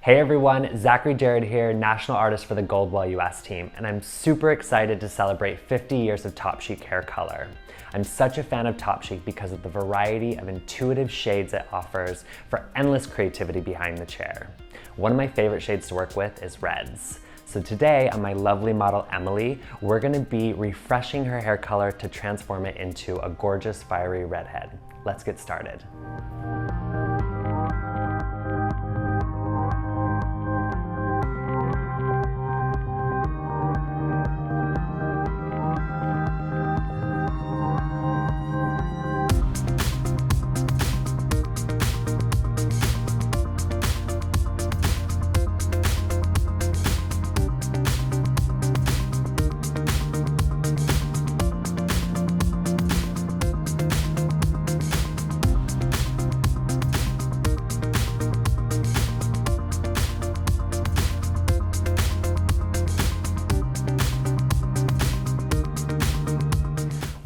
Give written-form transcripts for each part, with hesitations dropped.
Hey everyone, Zachary Jarid here, National Artist for the Goldwell US team, and I'm super excited to celebrate 50 years of Topchic hair color. I'm such a fan of Topchic because of the variety of intuitive shades it offers for endless creativity behind the chair. One of my favorite shades to work with is reds. So today on my lovely model Emily, we're gonna be refreshing her hair color to transform it into a gorgeous fiery redhead. Let's get started.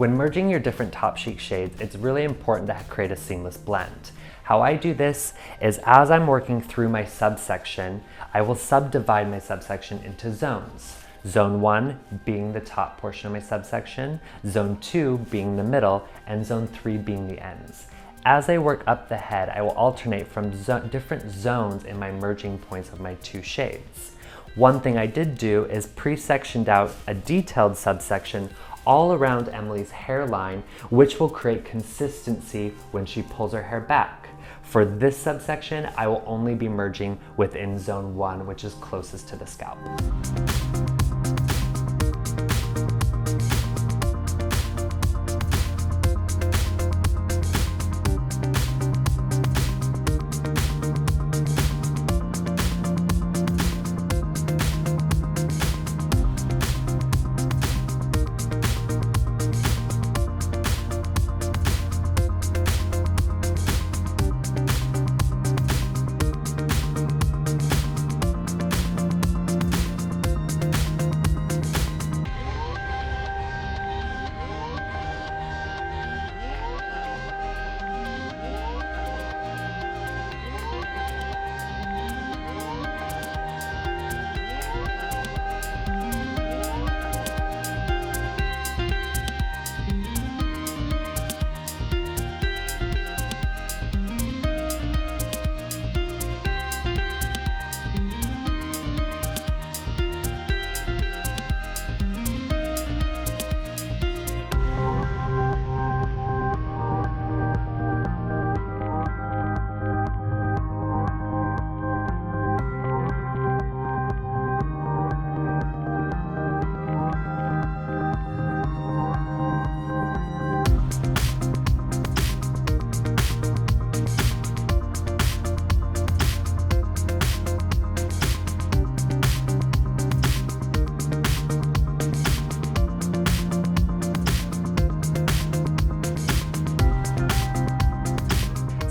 When merging your different Topchic shades, it's really important to create a seamless blend. How I do this is as I'm working through my subsection, I will subdivide my subsection into zones. Zone 1 being the top portion of my subsection, Zone 2 being the middle, and Zone 3 being the ends. As I work up the head, I will alternate from different zones in my merging points of my two shades. One thing I did do is pre-sectioned out a detailed subsection all around Emily's hairline, which will create consistency when she pulls her hair back. For this subsection, I will only be merging within Zone 1, which is closest to the scalp.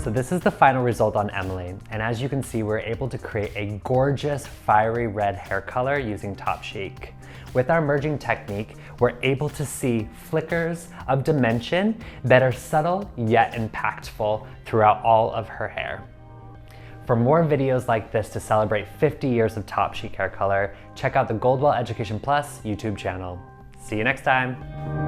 So this is the final result on Emily, and as you can see, we're able to create a gorgeous fiery red hair color using Topchic. With our merging technique, we're able to see flickers of dimension that are subtle yet impactful throughout all of her hair. For more videos like this to celebrate 50 years of Topchic hair color, check out the Goldwell Education Plus YouTube channel. See you next time.